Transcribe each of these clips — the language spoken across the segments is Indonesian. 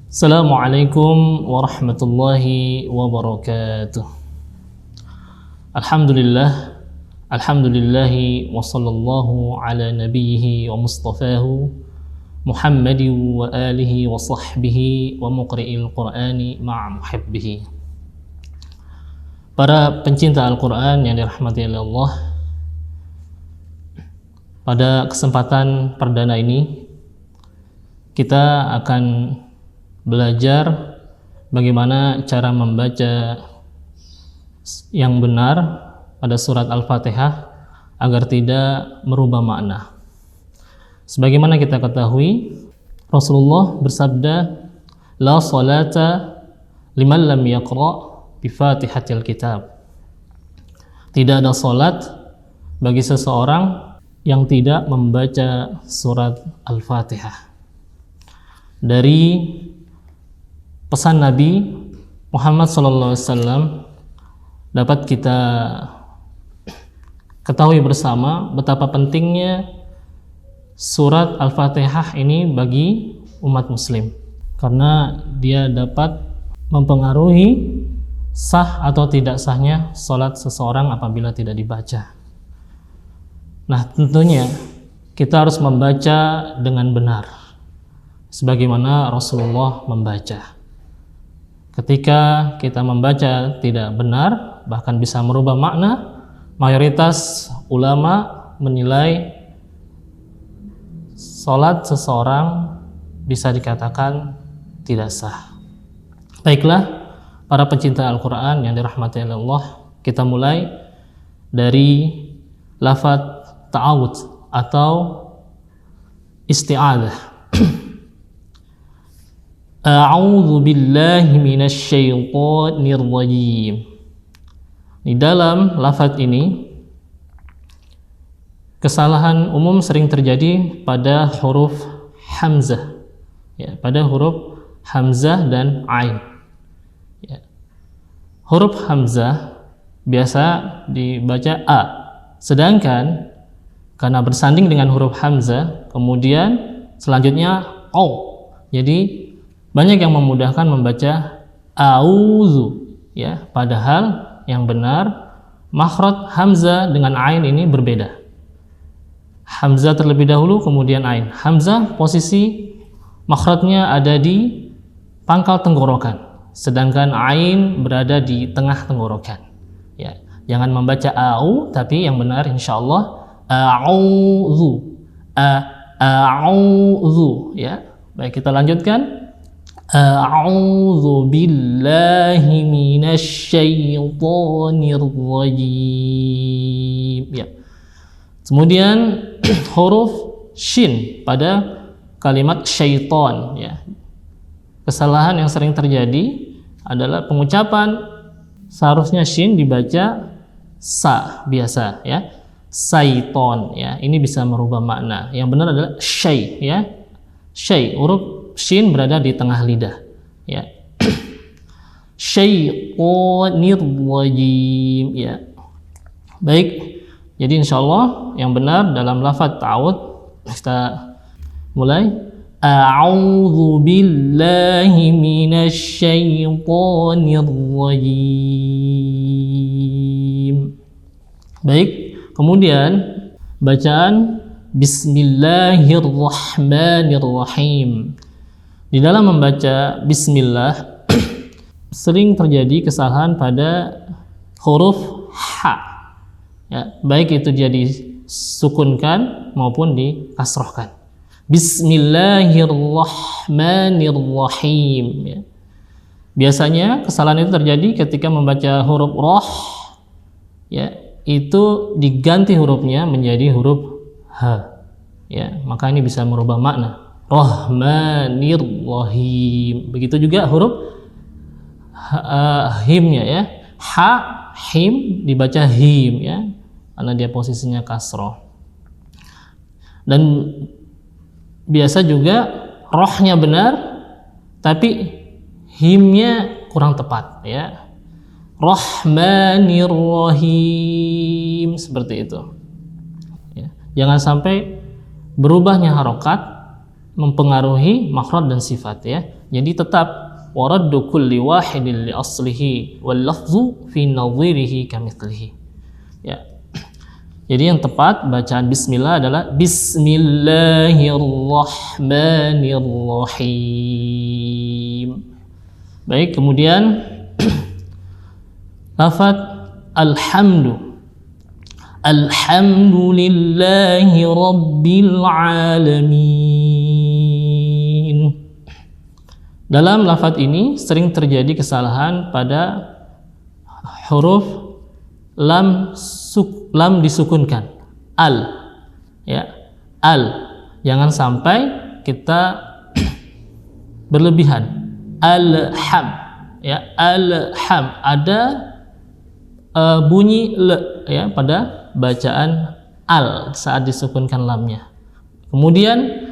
Assalamualaikum warahmatullahi wabarakatuh. Alhamdulillahi wa sallallahu ala nabiyhi wa mustafahu Muhammadin wa alihi wa sahbihi wa muqri'il qur'ani ma'a muhibbihi. Para pencinta Al-Quran yang dirahmati oleh Allah, pada kesempatan perdana ini kita akan belajar bagaimana cara membaca yang benar pada surat Al-Fatihah agar tidak merubah makna. Sebagaimana kita ketahui, Rasulullah bersabda, "La salata liman lam yaqra bi Fatihatil Kitab." Tidak ada salat bagi seseorang yang tidak membaca surat Al-Fatihah. Dari pesan Nabi Muhammad SAW dapat kita ketahui bersama betapa pentingnya surat Al-Fatihah ini bagi umat muslim, karena dia dapat mempengaruhi sah atau tidak sahnya salat seseorang apabila tidak dibaca. Nah, tentunya kita harus membaca dengan benar sebagaimana Rasulullah membaca. Ketika kita membaca tidak benar, bahkan bisa merubah makna, mayoritas ulama menilai salat seseorang bisa dikatakan tidak sah. Baiklah, para pencinta Al-Quran yang dirahmati oleh Allah, kita mulai dari lafaz ta'awudz atau isti'adzah. A'udzu billahi minasy syaithanir rajim. Di dalam lafaz ini kesalahan umum sering terjadi pada huruf hamzah, ya, pada huruf hamzah dan ain. Ya. Huruf hamzah biasa dibaca a, sedangkan karena bersanding dengan huruf hamzah, kemudian selanjutnya o. Jadi banyak yang memudahkan membaca auzu, ya, padahal yang benar makhraj hamzah dengan ain ini berbeda. Hamzah terlebih dahulu kemudian ain. Hamzah posisi makhrajnya ada di pangkal tenggorokan, sedangkan ain berada di tengah tenggorokan. Ya, jangan membaca au, tapi yang benar insyaallah auzu. Auzu, ya. Baik, kita lanjutkan. A'udzu billahi minasy syaithanir rajim. Ya. Kemudian huruf shin pada kalimat syaitan, ya. Kesalahan yang sering terjadi adalah pengucapan seharusnya shin dibaca sa biasa, ya. Syaiton, ya. Ini bisa merubah makna. Yang benar adalah syai, ya. Syai, huruf shin berada di tengah lidah, ya. Syaitonir rajim, ya. Baik, jadi insyaallah yang benar dalam lafaz ta'awudz kita mulai. A'udzu billahi minasy syaithanir rajim. Baik, kemudian bacaan Bismillahirrahmanirrahim. Di dalam membaca bismillah sering terjadi kesalahan pada huruf ha, ya, baik itu dia disukunkan maupun dikasrohkan. Bismillahirrahmanirrahim, ya. Biasanya kesalahan itu terjadi ketika membaca huruf roh, ya, itu diganti hurufnya menjadi huruf ha, ya, maka ini bisa merubah makna. Rahmanirrahim. Begitu juga huruf himnya, ya. Ha, him dibaca him, ya, karena dia posisinya kasroh. Dan biasa juga rohnya benar tapi himnya kurang tepat, ya. Rahmanirrahim, seperti itu, ya. Jangan sampai berubahnya harokat mempengaruhi makhraj dan sifat ya. Jadi tetap waraddu kulli wahidin li aslihi wal lafzu fi nadhirihi kamithlihi. Ya. Jadi yang tepat bacaan bismillah adalah bismillahirrahmanirrahim. Baik, kemudian lafaz alhamdu. Alhamdulillahi rabbil alamin. Dalam lafaz ini sering terjadi kesalahan pada huruf lam disukunkan. Al. Ya, al. Jangan sampai kita berlebihan. Alham. Ya, alham. Ada bunyi le ya pada bacaan al saat disukunkan lamnya. Kemudian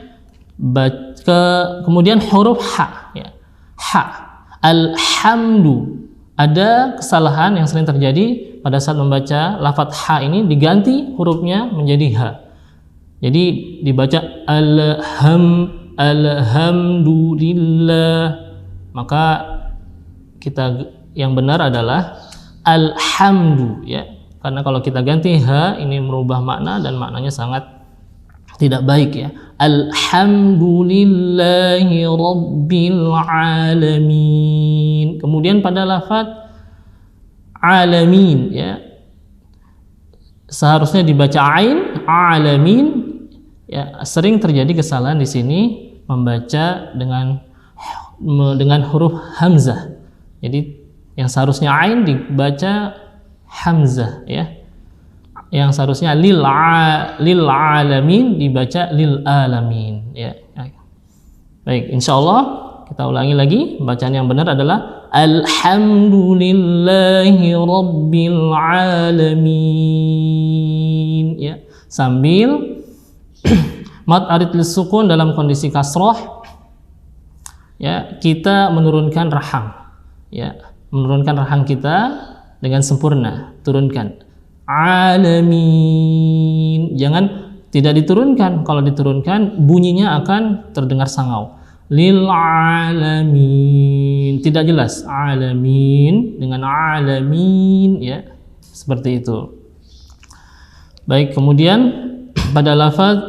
huruf ha ya. Ha. Alhamdu. Ada kesalahan yang sering terjadi pada saat membaca lafaz ha ini diganti hurufnya menjadi ha. Jadi dibaca alhamdulillah. Maka kita yang benar adalah alhamdu ya. Karena kalau kita ganti ha ini merubah makna dan maknanya sangat tidak baik ya. Alhamdulillahi rabbil alamin. Kemudian pada lafaz alamin ya. Seharusnya dibaca ain, alamin ya. Sering terjadi kesalahan di sini membaca dengan huruf hamzah. Jadi yang seharusnya ain dibaca hamzah ya. Yang seharusnya lil alamin dibaca lil alamin ya. Baik, insyaallah kita ulangi lagi. Bacaan yang benar adalah alhamdulillahi rabbil alamin ya. Sambil mad arid lis sukun dalam kondisi kasrah ya, kita menurunkan rahang ya. Menurunkan rahang kita dengan sempurna, turunkan alamin. Jangan tidak diturunkan. Kalau diturunkan bunyinya akan terdengar sangau. Lil alamin. Tidak jelas. Alamin dengan alamin ya. Seperti itu. Baik, kemudian pada lafaz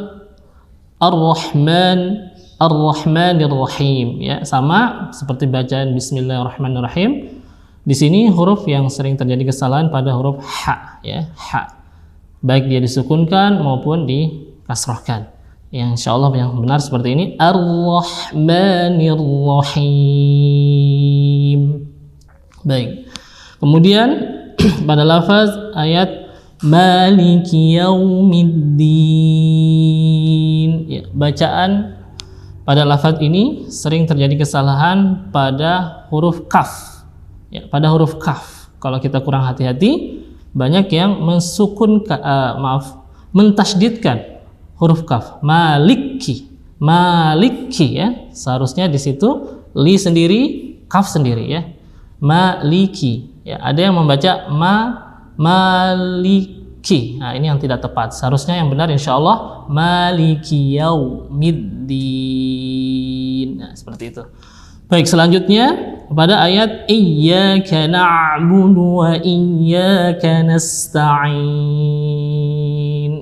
Ar-Rahmanir-Rahim ya, sama seperti bacaan bismillahirrahmanirrahim. Di sini huruf yang sering terjadi kesalahan pada huruf ha ya, ha. Baik dia disukunkan maupun dikasrahkan. Yang insyaallah yang benar seperti ini Ar-Rahmanir-Rahim. Baik. Kemudian pada lafaz ayat Maliki Yaumiddin ya, bacaan pada lafaz ini sering terjadi kesalahan pada huruf kaf. Ya, pada huruf kaf, kalau kita kurang hati-hati, banyak yang mentasydidkan huruf kaf. Maliki ya. Seharusnya di situ li sendiri, kaf sendiri ya. Maliki. Ya, ada yang membaca maliki. Nah, ini yang tidak tepat. Seharusnya yang benar insyaallah maliki yaumiddin. Nah, seperti itu. Baik, selanjutnya pada ayat iyyaka na'budu wa iyyaka nasta'in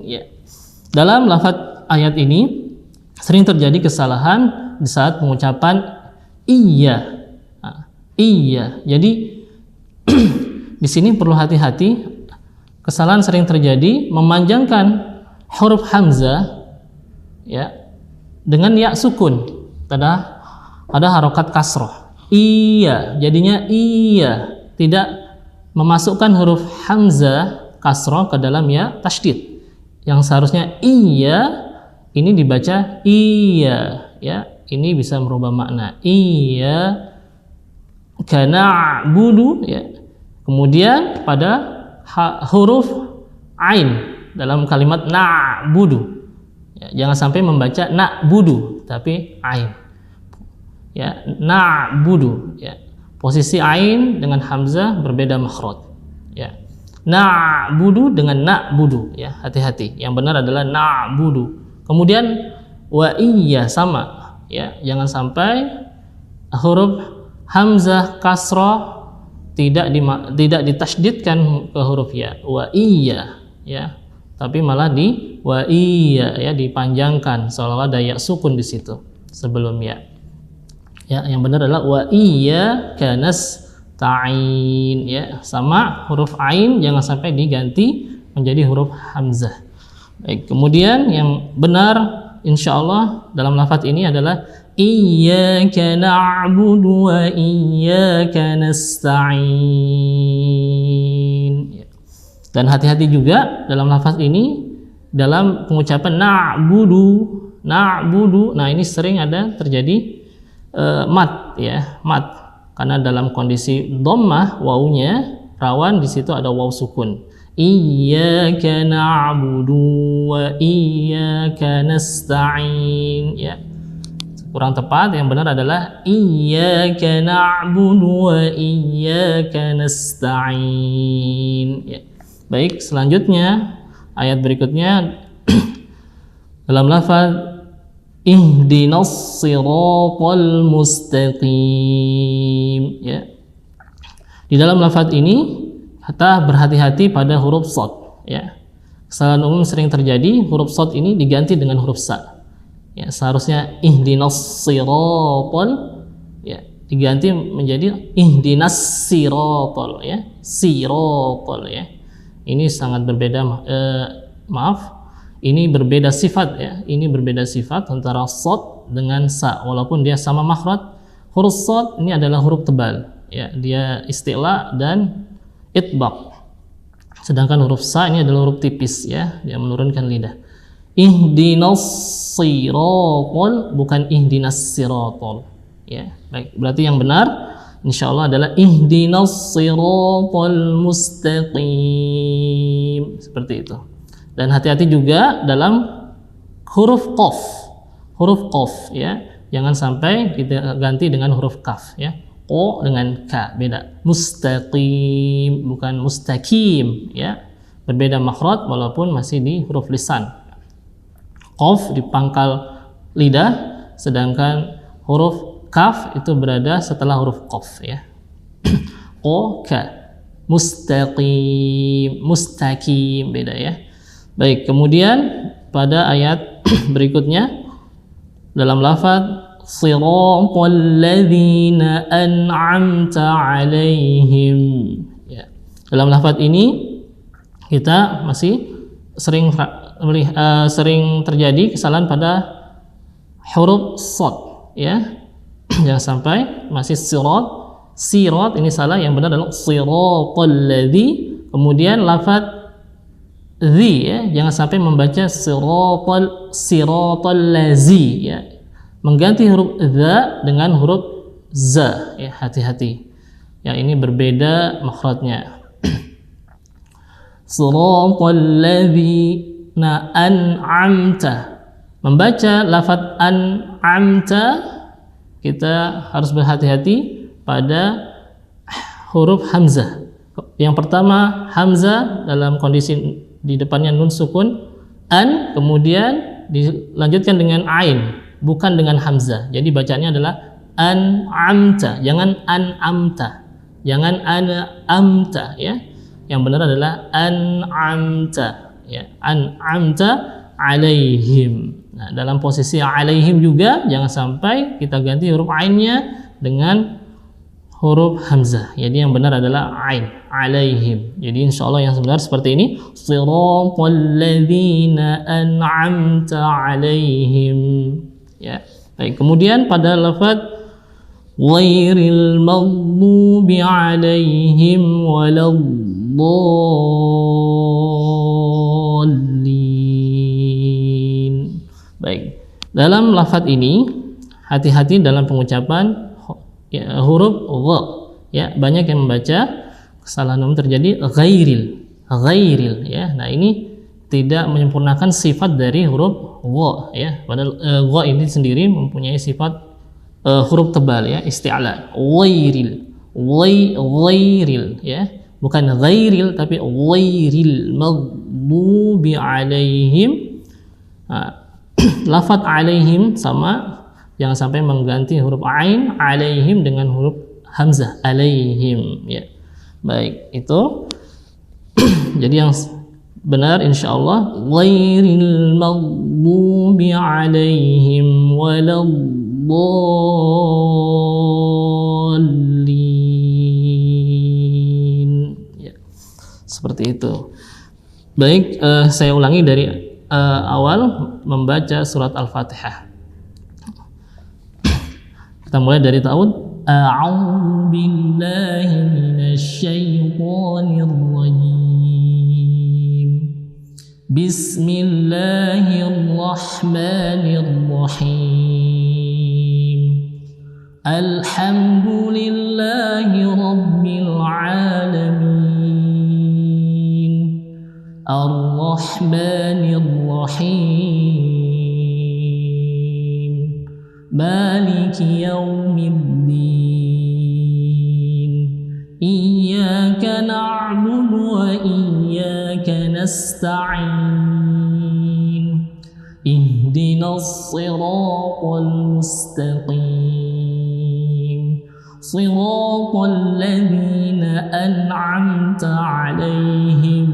ya. Dalam lafaz ayat ini sering terjadi kesalahan di saat pengucapan iya. Nah, iya. Jadi di sini perlu hati-hati. Kesalahan sering terjadi memanjangkan huruf hamzah ya dengan ya sukun. Ada harokat kasroh. Iya, jadinya iya. Tidak memasukkan huruf hamzah kasroh ke dalam ya tasydid. Yang seharusnya iya, ini dibaca iya. Ya, ini bisa merubah makna. Iya, kana budu ya. Kemudian pada huruf ain dalam kalimat na'budu. Ya, jangan sampai membaca na'budu, tapi ain. Ya, na'budu ya. Posisi ain dengan hamzah berbeda makhraj. Ya. Na'budu dengan na'budu ya, hati-hati. Yang benar adalah na'budu. Kemudian wa iya sama. ya. Jangan sampai huruf hamzah kasrah tidak ditasydidkan ke huruf ya, wa iya ya, tapi malah di wa iya ya, dipanjangkan seolah-olah ada ya sukun di situ sebelum ya. Ya, yang benar adalah wa iyyaka nasta'in ya, sama huruf ain jangan sampai diganti menjadi huruf hamzah. Baik, kemudian yang benar insyaallah dalam lafaz ini adalah iyyaka na'budu wa iyyaka nasta'in. Dan hati-hati juga dalam lafaz ini dalam pengucapan na'budu. Nah, ini sering ada terjadi mat ya, mat. Karena dalam kondisi dhammah wawunya rawan di situ ada waw sukun. Iyyaka na'budu wa iyyaka nasta'in ya. Kurang tepat, yang benar adalah iyyaka na'budu wa iyyaka nasta'in ya. Baik, selanjutnya ayat berikutnya dalam lafaz ihdinas siratal mustaqim ya. Di dalam lafaz ini kita berhati-hati pada huruf shad ya. Kesalahan umum sering terjadi, huruf shad ini diganti dengan huruf sa. Ya, seharusnya ihdinas siratal ya, diganti menjadi ihdinas siratal ya, siratal ya. Ini sangat berbeda, ini berbeda sifat ya. Ini berbeda sifat antara shad dengan sa, walaupun dia sama makhraj. Huruf shad ini adalah huruf tebal ya, dia isti'la dan itbaq. Sedangkan huruf sa ini adalah huruf tipis ya, dia menurunkan lidah. Ihdinas siratal bukan ihdinas siratal ya. Baik, berarti yang benar insyaallah adalah ihdinas siratal mustaqim, seperti itu. Dan hati-hati juga dalam huruf qaf. Huruf qaf ya, jangan sampai kita ganti dengan huruf kaf ya. O dengan ka beda. Mustaqim bukan mustaqim ya. Berbeda makhraj walaupun masih di huruf lisan. Qaf di pangkal lidah, sedangkan huruf kaf itu berada setelah huruf qaf ya. O ka. Mustaqim, mustaqim beda ya. Baik, kemudian pada ayat berikutnya dalam lafaz siratal ladzina an'amta 'alaihim ya. Dalam lafaz ini kita masih sering terjadi kesalahan pada huruf shad ya. Jangan sampai masih sirat ini salah, yang benar adalah siratal ladzi, kemudian lafaz zi ya, jangan sampai membaca siratal lazi ya, mengganti huruf za dengan huruf za ya, hati-hati ya, ini berbeda makhrajnya. Siratal ladzina an'amta, membaca lafaz an'amta kita harus berhati-hati pada huruf hamzah. Yang pertama hamzah dalam kondisi di depannya nun sukun an, kemudian dilanjutkan dengan ain, bukan dengan hamzah. Jadi bacanya adalah an'amta, jangan an'amta, jangan an'amta ya. Yang benar adalah an'amta ya, an'amta alaihim. Nah, dalam posisi alaihim juga jangan sampai kita ganti huruf ainnya dengan huruf hamzah. Jadi yang benar adalah ain, alaihim. Jadi insyaallah yang sebenar seperti ini, siratal ladzina an'amta alaihim ya. Baik, kemudian pada lafaz ghairil maghdubi alaihim waladdallin. Baik, dalam lafaz ini hati-hati dalam pengucapan ya, huruf gha ya. Banyak yang membaca, kesalahan umum terjadi ghairil ya. Nah, ini tidak menyempurnakan sifat dari huruf gha ya. Padahal gha ini sendiri mempunyai sifat huruf tebal ya, isti'la. Ghairil ya, bukan ghairil tapi ghairil maghdubi alaihim. Lafaz alaihim sama Jangan sampai mengganti huruf ain alaihim dengan huruf hamzah alaihim ya. Baik, itu jadi yang benar insyaallah ghairil maghdubi alaihim waladdallin ya. Seperti itu. Baik, saya ulangi dari awal membaca surat Al-Fatihah. Kita mulai dari ta'awudz. A'udzu billahi minasy syaithanir rajim. Bismillahirrahmanirrahim. Alhamdulillahi rabbil alamin. Ar-Rahmanir Rahim. Maliki yaumiddin. Iyyaka na'budu wa iyyaka nasta'in. Ihdinas siratal mustaqim. Siratal ladzina an'amta 'alaihim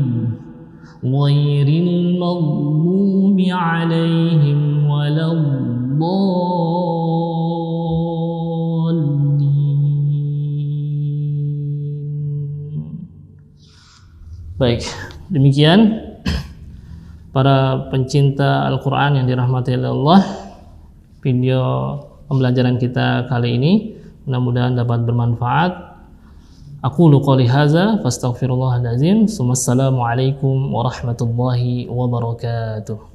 ghairil maghdubi 'alaihim waladdallin. Baik, demikian para pencinta Al-Quran yang dirahmati oleh Allah, video pembelajaran kita kali ini mudah-mudahan dapat bermanfaat. Aqulu qouli hadza fastaghfirullahal azim. Assalamualaikum warahmatullahi wabarakatuh.